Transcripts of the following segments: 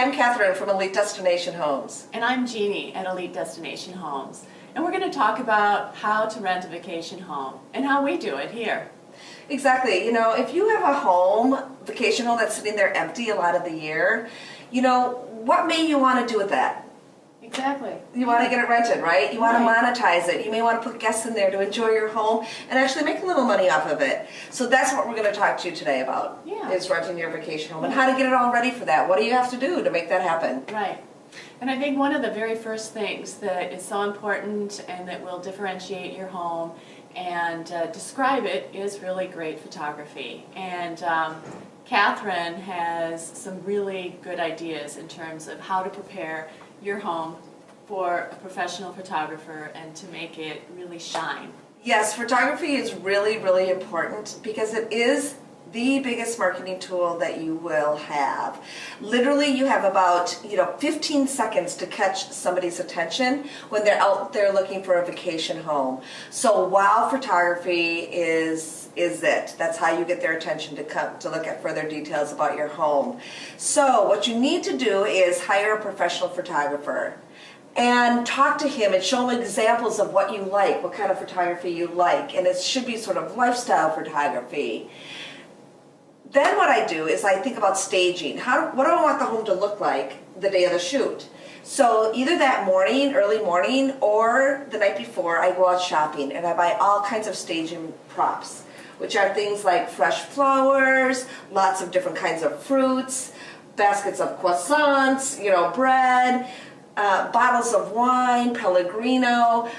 I'm Catherine from Elite Destination Homes. And I'm Jeannie at Elite Destination Homes. And we're going to talk about how to rent a vacation home and how we do it here. Exactly. If you have a home, vacation home that's sitting there empty a lot of the year, what may you want to do with that? Exactly. You want to get it rented, right? You want to monetize it. You may want to put guests in there to enjoy your home and actually make a little money off of it. So that's what we're going to talk to you today about, is renting your vacation home and how to get it all ready for that. What do you have to do to make that happen? Right. And I think one of the very first things that is so important and that will differentiate your home and describe it is really great photography. And Catherine has some really good ideas in terms of how to prepare your home for a professional photographer and to make it really shine. Yes, photography is really, really important because it is the biggest marketing tool that you will have. Literally, you have about 15 seconds to catch somebody's attention when they're out there looking for a vacation home. So wow photography is it. That's how you get their attention to come to look at further details about your home. So what you need to do is hire a professional photographer and talk to him and show him examples of what you like, what kind of photography you like, and it should be sort of lifestyle photography. Then what I do is I think about staging. What do I want the home to look like the day of the shoot? So either that morning, early morning, or the night before, I go out shopping and I buy all kinds of staging props, which are things like fresh flowers, lots of different kinds of fruits, baskets of croissants, bread, bottles of wine, Pellegrino,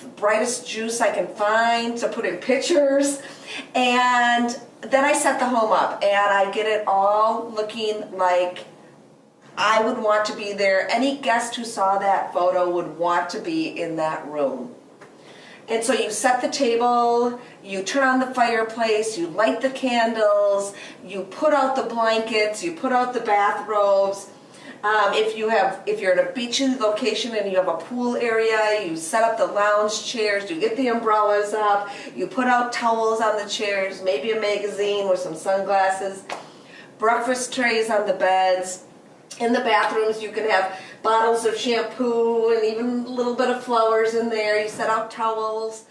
the brightest juice I can find to put in pictures, and then I set the home up and I get it all looking like I would want to be there. Any guest who saw that photo would want to be in that room. And so you set the table, you turn on the fireplace, you light the candles, you put out the blankets, you put out the bathrobes. If you're at a beachy location and you have a pool area, you set up the lounge chairs, you get the umbrellas up, you put out towels on the chairs, maybe a magazine with some sunglasses, breakfast trays on the beds. In the bathrooms, you can have bottles of shampoo and even a little bit of flowers in there. You set out towels.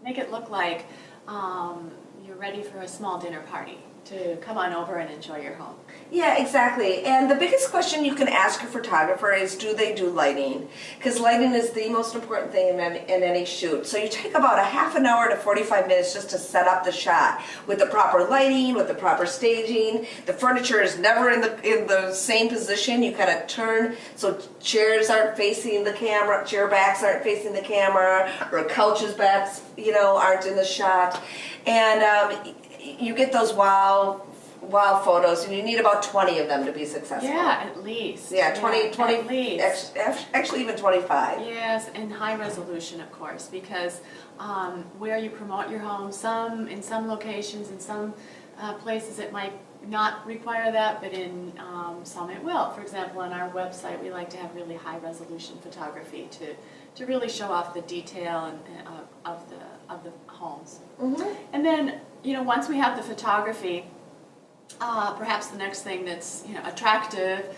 Make it look like you're ready for a small dinner party to come on over and enjoy your home. Yeah, exactly. And the biggest question you can ask your photographer is, do they do lighting? Because lighting is the most important thing in any shoot. So you take about a half an hour to 45 minutes just to set up the shot with the proper lighting, with the proper staging. The furniture is never in the same position. You kind of turn so chairs aren't facing the camera, chair backs aren't facing the camera, or couches backs aren't in the shot. And you get those wow photos, and you need about 20 of them to be successful. Yeah, at least. Yeah, 20 at least. Actually even 25. Yes, and high resolution, of course, because where you promote your home, in some locations, in some places it might not require that, but in some it will. For example, on our website, we like to have really high resolution photography to really show off the detail of the homes. Mm-hmm. And then, once we have the photography, perhaps the next thing that's attractive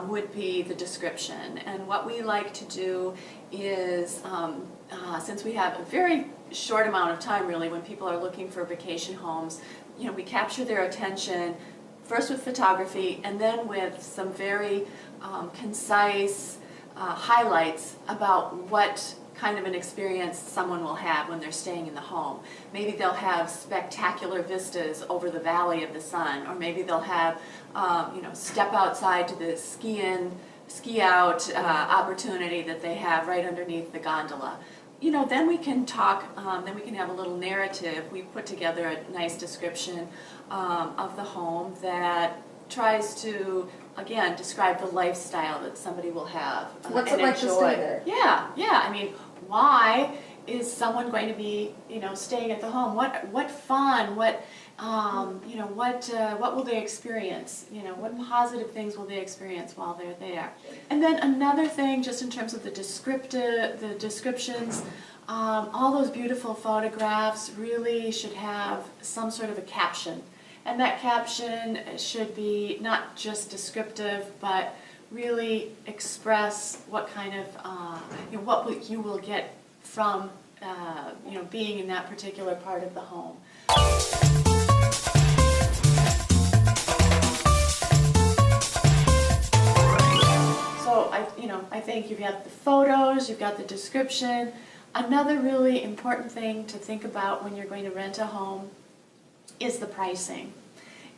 would be the description. And what we like to do is, since we have a very short amount of time really when people are looking for vacation homes, we capture their attention first with photography and then with some very concise highlights about what kind of an experience someone will have when they're staying in the home. Maybe they'll have spectacular vistas over the Valley of the Sun, or maybe they'll have, step outside to the ski out opportunity that they have right underneath the gondola. Then we can talk, then we can have a little narrative. We put together a nice description of the home that tries to, again, describe the lifestyle that somebody will have. What's it like to stay there? Yeah. I mean, why is someone going to be, staying at the home? What fun? What will they experience? What positive things will they experience while they're there? And then another thing, just in terms of the descriptions, all those beautiful photographs really should have some sort of a caption. And that caption should be not just descriptive, but really express what kind of, you will get from, being in that particular part of the home. So I think you've got the photos, you've got the description. Another really important thing to think about when you're going to rent a home is the pricing.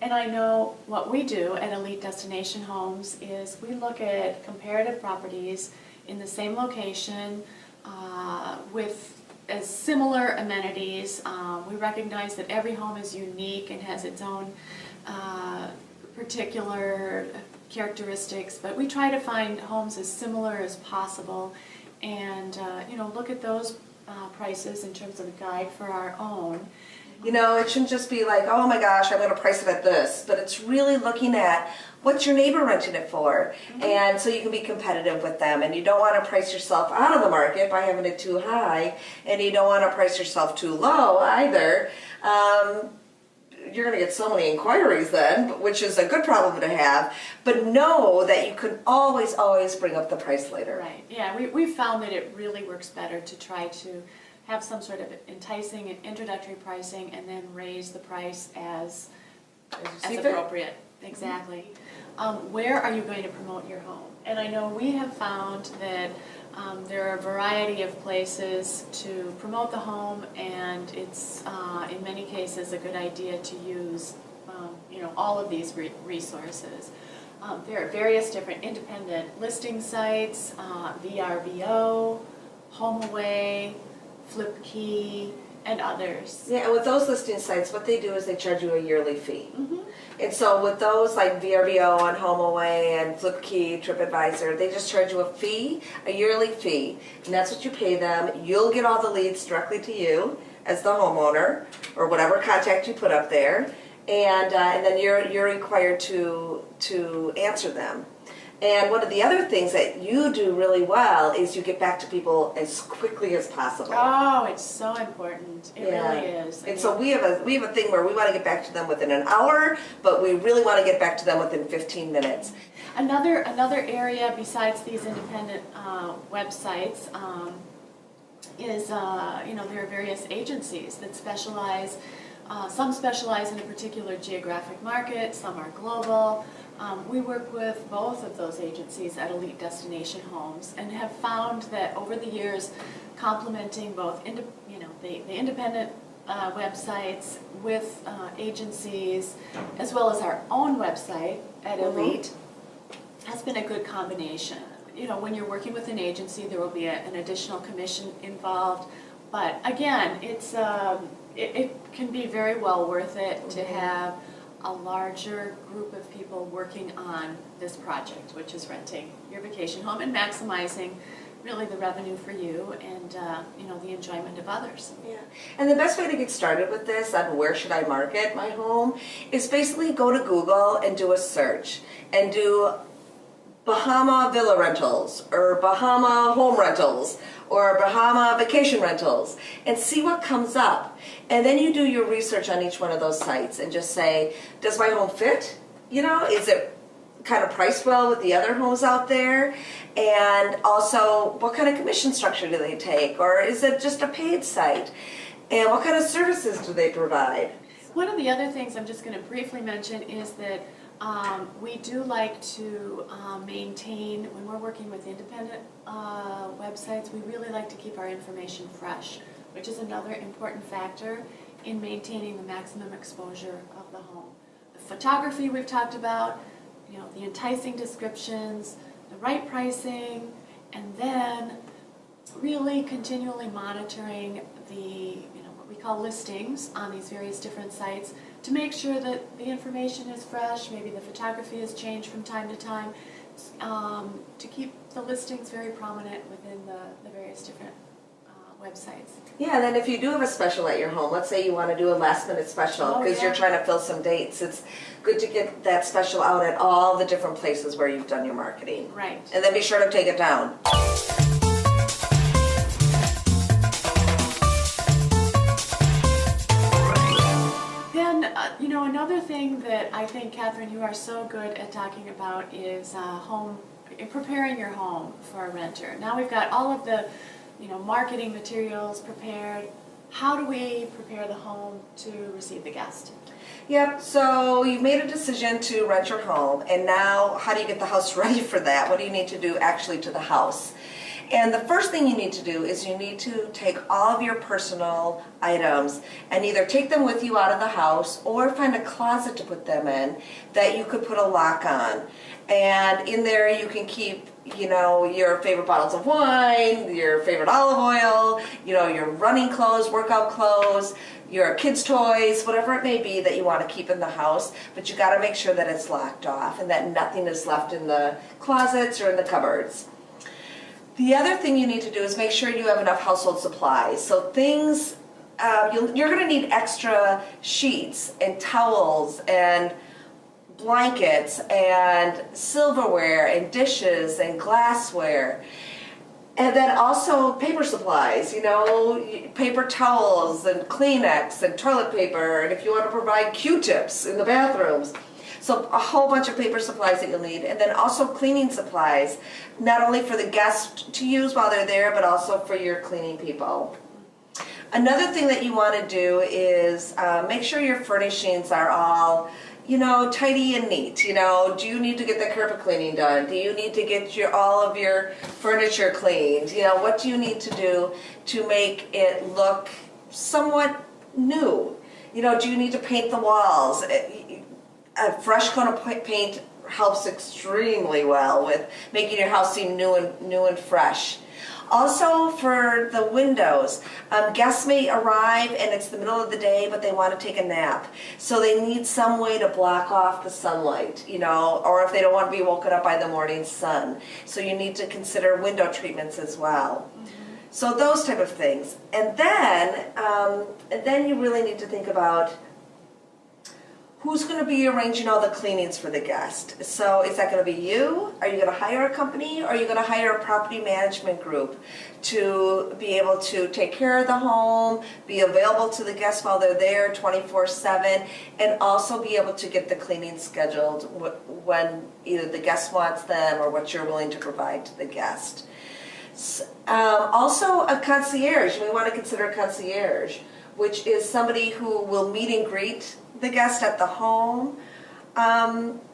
And I know what we do at Elite Destination Homes is we look at comparative properties in the same location with as similar amenities. We recognize that every home is unique and has its own particular characteristics, but we try to find homes as similar as possible and look at those prices in terms of a guide for our own. It shouldn't just be like, oh my gosh, I'm going to price it at this, but it's really looking at what's your neighbor renting it for, and so you can be competitive with them, and you don't want to price yourself out of the market by having it too high, and you don't want to price yourself too low either. You're going to get so many inquiries then, which is a good problem to have, but know that you can always bring up the price later. Right, yeah, we've found that it really works better to try to have some sort of enticing and introductory pricing and then raise the price as appropriate. Exactly. Where are you going to promote your home? And I know we have found that there are a variety of places to promote the home, and it's in many cases a good idea to use all of these resources. There are various different independent listing sites, VRBO, HomeAway, Flipkey, and others. Yeah, and with those listing sites, what they do is they charge you a yearly fee. And so with those like VRBO and HomeAway and Flipkey, TripAdvisor, they just charge you a fee, a yearly fee, and that's what you pay them. You'll get all the leads directly to you as the homeowner or whatever contact you put up there, and then you're required to answer them. And one of the other things that you do really well is you get back to people as quickly as possible. Oh, it's so important. It really is. And so we have a thing where we want to get back to them within an hour, but we really want to get back to them within 15 minutes. Another area besides these independent websites is there are various agencies that specialize. Some specialize in a particular geographic market. Some are global. We work with both of those agencies at Elite Destination Homes and have found that over the years, complementing both the independent websites with agencies, as well as our own website at Elite, has been a good combination. When you're working with an agency, there will be an additional commission involved, but again, it can be very well worth it to have a larger group of people working on this project, which is renting your vacation home and maximizing really the revenue for you and the enjoyment of others. Yeah, and the best way to get started with this on where should I market my home is basically go to Google and do a search and do Bahama Villa Rentals or Bahama Home Rentals or Bahama Vacation Rentals and see what comes up. And then you do your research on each one of those sites and just say, does my home fit? Is it kind of priced well with the other homes out there? And also, what kind of commission structure do they take? Or is it just a paid site? And what kind of services do they provide? One of the other things I'm just going to briefly mention is that we do like to maintain, when we're working with independent websites, we really like to keep our information fresh, which is another important factor in maintaining the maximum exposure of the home. The photography we've talked about, the enticing descriptions, the right pricing, and then really continually monitoring the what we call listings on these various different sites to make sure that the information is fresh, maybe the photography has changed from time to time, to keep the listings very prominent within the various different websites. Yeah, and then if you do have a special at your home, let's say you want to do a last minute special because you're trying to fill some dates, it's good to get that special out at all the different places where you've done your marketing. Right. And then be sure to take it down. Then, another thing that I think, Catherine, you are so good at talking about is home preparing your home for a renter. Now we've got all of the, marketing materials prepared. How do we prepare the home to receive the guest? Yep, so you've made a decision to rent your home, and now how do you get the house ready for that? What do you need to do actually to the house? And the first thing you need to do is you need to take all of your personal items and either take them with you out of the house or find a closet to put them in that you could put a lock on. And in there you can keep, your favorite bottles of wine, your favorite olive oil, your running clothes, workout clothes, your kids' toys, whatever it may be that you want to keep in the house, but you got to make sure that it's locked off and that nothing is left in the closets or in the cupboards. The other thing you need to do is make sure you have enough household supplies. So things, you're going to need extra sheets and towels and blankets and silverware and dishes and glassware. And then also paper supplies, paper towels and Kleenex and toilet paper, and if you want to provide Q-tips in the bathrooms. So a whole bunch of paper supplies that you'll need, and then also cleaning supplies, not only for the guests to use while they're there, but also for your cleaning people. Another thing that you want to do is make sure your furnishings are all tidy and neat. Do you need to get the carpet cleaning done? Do you need to get all of your furniture cleaned? What do you need to do to make it look somewhat new? Do you need to paint the walls? A fresh coat of paint helps extremely well with making your house seem new and fresh. Also, for the windows, guests may arrive and it's the middle of the day, but they want to take a nap. So they need some way to block off the sunlight, or if they don't want to be woken up by the morning sun. So you need to consider window treatments as well. Mm-hmm. So those type of things. And then you really need to think about who's going to be arranging all the cleanings for the guest. So is that going to be you? Are you going to hire a company? Or are you going to hire a property management group to be able to take care of the home, be available to the guests while they're there 24/7, and also be able to get the cleaning scheduled when either the guest wants them or what you're willing to provide to the guest. Also a concierge. You may want to consider a concierge, which is somebody who will meet and greet the guest at the home,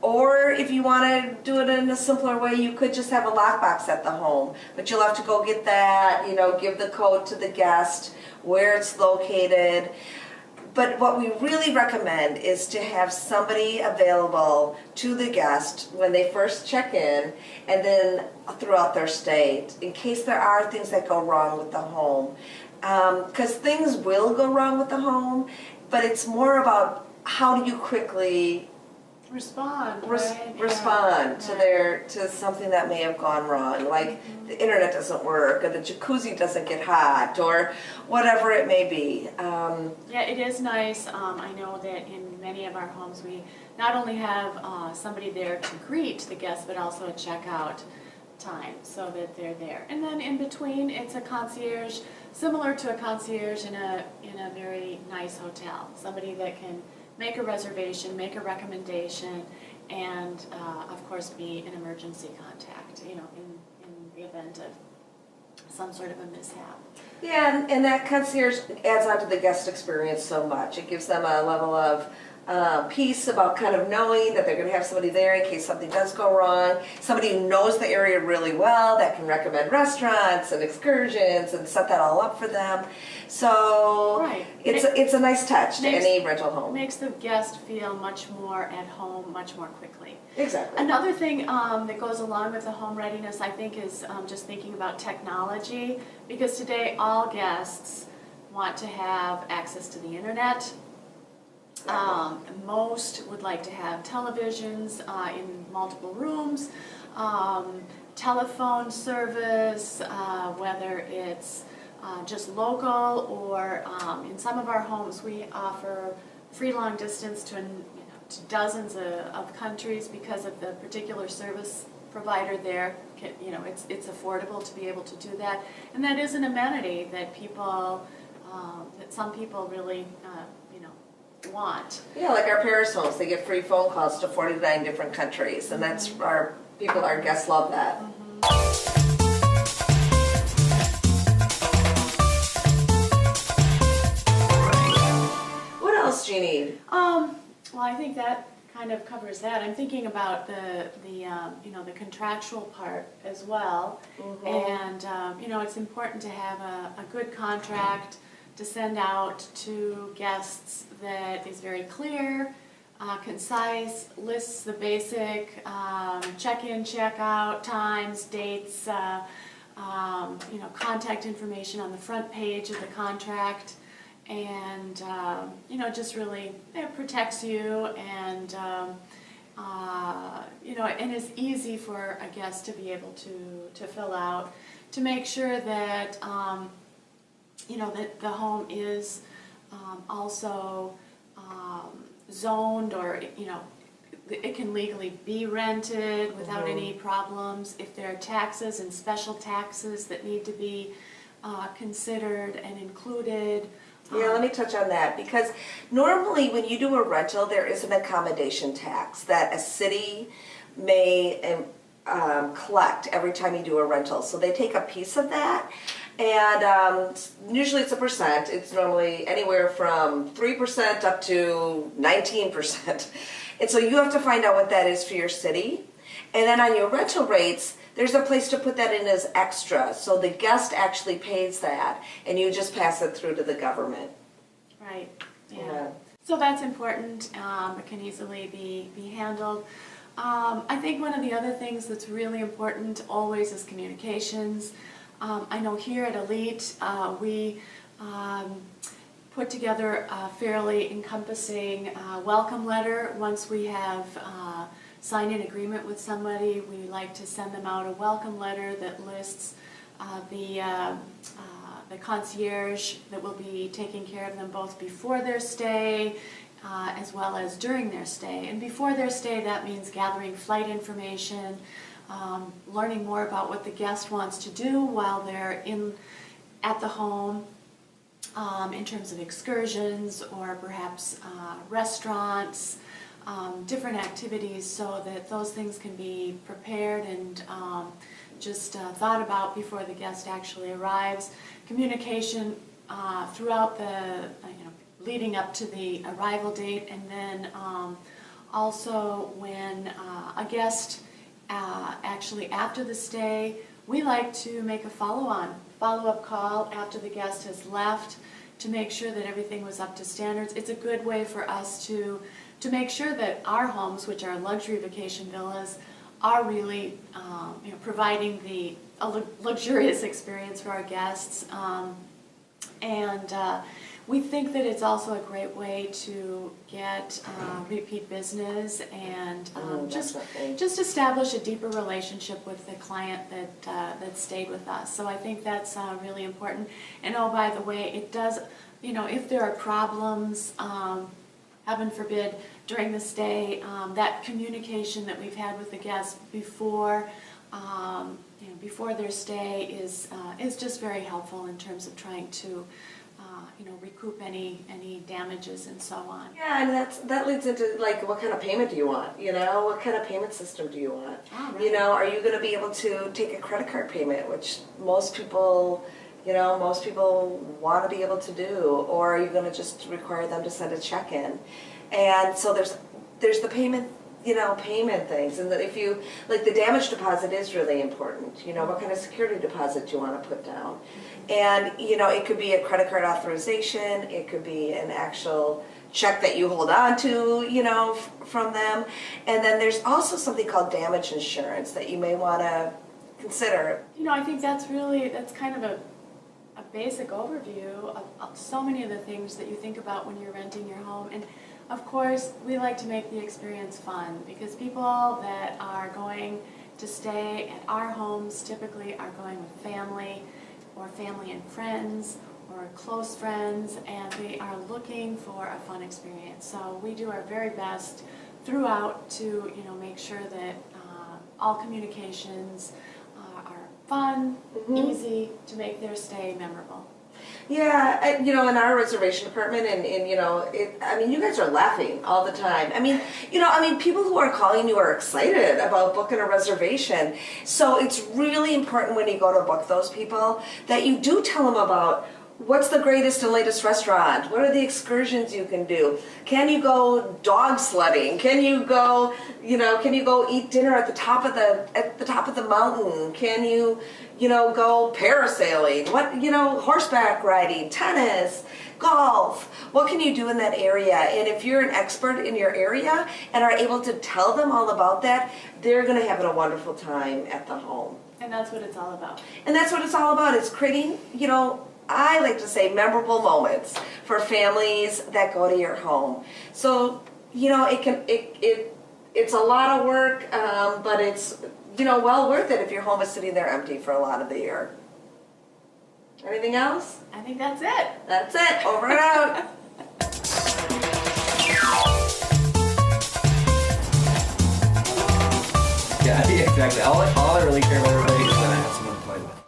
or if you want to do it in a simpler way, you could just have a lockbox at the home, but you'll have to go get that, give the code to the guest, where it's located. But what we really recommend is to have somebody available to the guest when they first check in and then throughout their stay, in case there are things that go wrong with the home. Because things will go wrong with the home, but it's more about how do you quickly respond to something that may have gone wrong, like the internet doesn't work or the jacuzzi doesn't get hot or whatever it may be. Yeah, it is nice. I know that in many of our homes we not only have somebody there to greet the guests, but also a checkout time so that they're there. And then in between, it's a concierge, similar to a concierge in a very nice hotel. Somebody that can make a reservation, make a recommendation, and of course be an emergency contact, in the event of some sort of a mishap. Yeah, and that concierge adds on to the guest experience so much. It gives them a level of peace about kind of knowing that they're going to have somebody there in case something does go wrong, somebody who knows the area really well that can recommend restaurants and excursions and set that all up for them. So right. It's a nice touch to any rental home. Makes the guest feel much more at home much more quickly. Exactly. Another thing that goes along with the home readiness, I think, is just thinking about technology, because today all guests want to have access to the internet. Most would like to have televisions in multiple rooms, telephone service, whether it's just local or in some of our homes we offer free long distance to dozens of countries because of the particular service provider there. It's affordable to be able to do that, and that is an amenity that that some people really want. Yeah, like our Paris homes, they get free phone calls to 49 different countries, and that's our our guests love that. What else do you need? Well, I think that kind of covers that. I'm thinking about the contractual part as well. And, it's important to have a good contract to send out to guests that is very clear, concise, lists the basic check-in, check-out times, dates, contact information on the front page of the contract, and just really protects you, and and is easy for a guest to be able to fill out, to make sure that that the home is also zoned, or it can legally be rented without any problems. If there are taxes and special taxes that need to be considered and included. Yeah, let me touch on that, because normally when you do a rental, there is an accommodation tax that a city may collect every time you do a rental. So they take a piece of that, and usually it's a percent. It's normally anywhere from 3% up to 19%. And so you have to find out what that is for your city. And then on your rental rates, there's a place to put that in as extra. So the guest actually pays that, and you just pass it through to the government. Right, yeah. So that's important. It can easily be handled. I think one of the other things that's really important always is communications. I know here at Elite, we put together a fairly encompassing welcome letter. Once we have signed an agreement with somebody, we like to send them out a welcome letter that lists the concierge that will be taking care of them both before their stay as well as during their stay. And before their stay, that means gathering flight information, learning more about what the guest wants to do while they're at the home, in terms of excursions or perhaps restaurants, different activities, so that those things can be prepared and just thought about before the guest actually arrives. Communication throughout the leading up to the arrival date, and then also when a guest actually after the stay, we like to make a follow-up call after the guest has left to make sure that everything was up to standards. It's a good way for us to make sure that our homes, which are luxury vacation villas, are really providing a luxurious experience for our guests. We think that it's also a great way to get repeat business and just establish a deeper relationship with the client that stayed with us. So I think that's really important. And oh, by the way, it does, if there are problems, heaven forbid, during the stay, that communication that we've had with the guests before their stay is just very helpful in terms of trying to recoup any damages and so on. Yeah, and that leads into what kind of payment do you want? What kind of payment system do you want? Oh, right. Are you going to be able to take a credit card payment, which most people want to be able to do, or are you going to just require them to send a check in? And so there's the payment things, and that if you, the damage deposit is really important. What kind of security deposit do you want to put down? And, it could be a credit card authorization, it could be an actual check that you hold on to, from them. And then there's also something called damage insurance that you may want to consider. I think that's kind of a basic overview of so many of the things that you think about when you're renting your home. And of course, we like to make the experience fun, because people that are going to stay at our homes typically are going with family, or family and friends, or close friends, and they are looking for a fun experience. So we do our very best throughout to make sure that all communications are fun, easy, to make their stay memorable. Yeah, you know, in our reservation department, and you know, I mean, you guys are laughing all the time. I mean, you know, I mean, people who are calling you are excited about booking a reservation. So it's really important when you go to book those people that you do tell them about what's the greatest and latest restaurant? What are the excursions you can do? Can you go dog sledding? Can you go, you know, can you go eat dinner at the top of the mountain? Can you, you know, go parasailing? What, you know, horseback riding, tennis, golf? What can you do in that area? And if you're an expert in your area and are able to tell them all about that, they're going to have a wonderful time at the home. And that's what it's all about. And that's what it's all about. It's creating, you know, I like to say memorable moments for families that go to your home. So, you know, it's a lot of work, but it's, you know, well worth it if your home is sitting there empty for a lot of the year. Anything else? I think that's it. That's it. Over and out. Yeah, exactly. All I really care about everybody is that I have someone to play with.